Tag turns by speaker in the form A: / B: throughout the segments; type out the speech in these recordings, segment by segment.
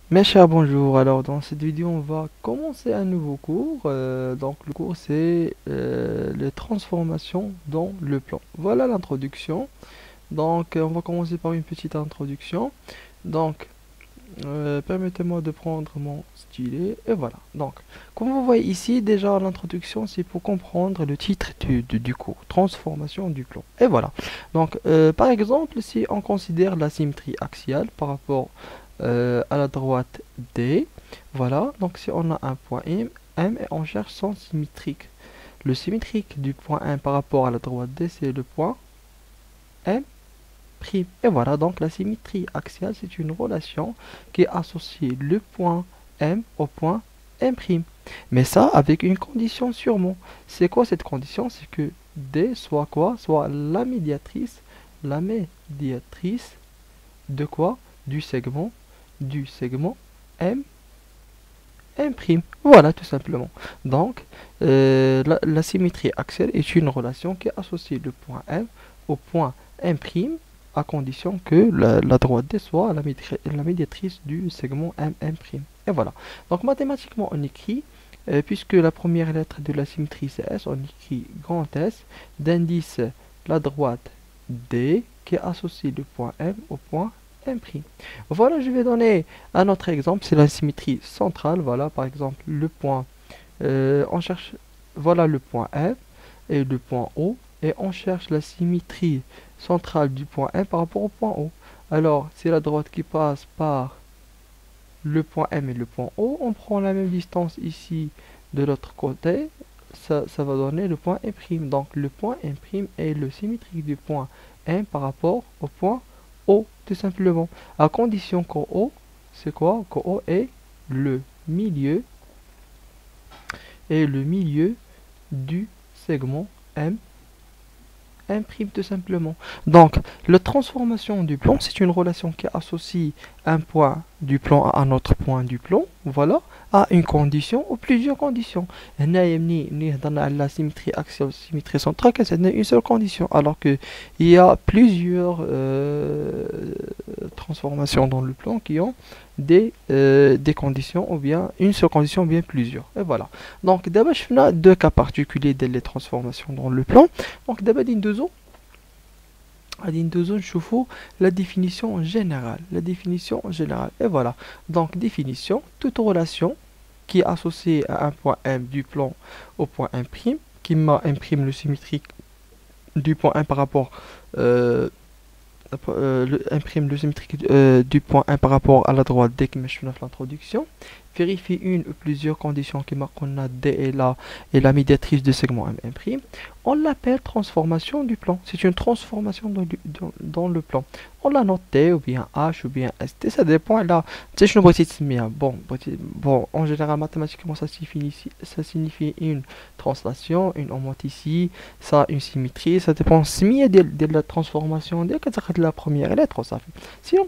A: Mes chers, bonjour. Alors, dans cette vidéo, on va commencer un nouveau cours. Donc, le cours, c'est les transformations dans le plan. Voilà l'introduction. Donc, on va commencer par une petite introduction. Donc, permettez-moi de prendre mon stylet. Et voilà. Donc, comme vous voyez ici, déjà, l'introduction, c'est pour comprendre le titre du cours. Transformation du plan. Et voilà. Donc, par exemple, si on considère la symétrie axiale par rapport à la droite D. Voilà, donc si on a un point M et on cherche son symétrique. Le symétrique du point M par rapport à la droite D, c'est le point M'. Et voilà, donc la symétrie axiale, c'est une relation qui associe le point M au point M'. Mais ça, avec une condition sûrement. C'est quoi cette condition? C'est que D soit quoi? Soit la médiatrice de quoi? Du segment M'. Voilà, tout simplement. Donc, la symétrie axiale est une relation qui associe le point M au point M', à condition que la droite D soit la médiatrice du segment M'. Et voilà. Donc, mathématiquement, on écrit, puisque la première lettre de la symétrie c'est S, on écrit grand S, d'indice la droite D, qui associe le point M au point M'. Voilà, je vais donner un autre exemple, c'est la symétrie centrale. Voilà, par exemple, le point, on cherche, voilà le point F et le point O, et on cherche la symétrie centrale du point M par rapport au point O. Alors, c'est la droite qui passe par le point M et le point O, on prend la même distance ici de l'autre côté, ça va donner le point M'. Donc, le point M' est le symétrique du point M par rapport au point O, tout simplement. À condition qu'O, c'est quoi? Qu'O est le milieu, du segment M', tout simplement. Donc, la transformation du plan, c'est une relation qui associe un point du plan à un autre point du plan, voilà, à une condition ou plusieurs conditions. Dans la symétrie axiale, symétrie centrale, c'est une seule condition, alors que il y a plusieurs transformations dans le plan qui ont des conditions, ou bien une seule condition, ou bien plusieurs. Et voilà. Donc, d'abord, je fais deux cas particuliers des transformations dans le plan. Donc, d'abord, نشوفوا la définition générale. Et voilà. Donc, définition, toute relation qui est associée à un point M du plan au point M', qui imprime le symétrique du point M par rapport imprime le symétrique du point 1 par rapport à la droite dès que je fais l'introduction. Vérifie une ou plusieurs conditions qui marquent qu'on a D et la médiatrice de segment M'. On l'appelle transformation du plan. C'est une transformation dans le plan. On l'a noté ou bien H ou bien ST. Ça dépend là. Tu sais, bon, en général, mathématiquement, ça signifie une translation, une homothétie, ça, une symétrie. Ça dépend de la transformation de la première lettre. Ça fait. Sinon,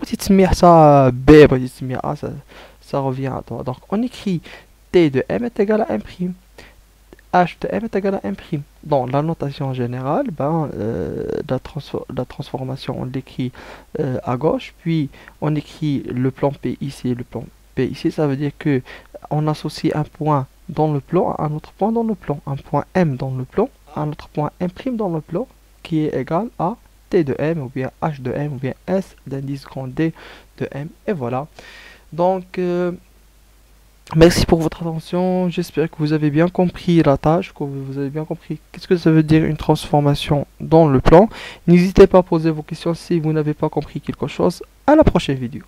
A: ça B, A, ça revient à toi. Donc, on écrit T de M est égal à M'. H de M est égal à M'. Dans la notation générale, la transformation, on l'écrit à gauche, puis on écrit le plan P ici et le plan P ici. Ça veut dire que on associe un point dans le plan à un autre point dans le plan. Un point M dans le plan à un autre point M' dans le plan, qui est égal à T de M, ou bien H de M, ou bien S d'indice grand D de M. Et voilà. Donc, merci pour votre attention. J'espère que vous avez bien compris la tâche, que vous avez bien compris qu'est-ce que ça veut dire une transformation dans le plan. N'hésitez pas à poser vos questions si vous n'avez pas compris quelque chose. À la prochaine vidéo.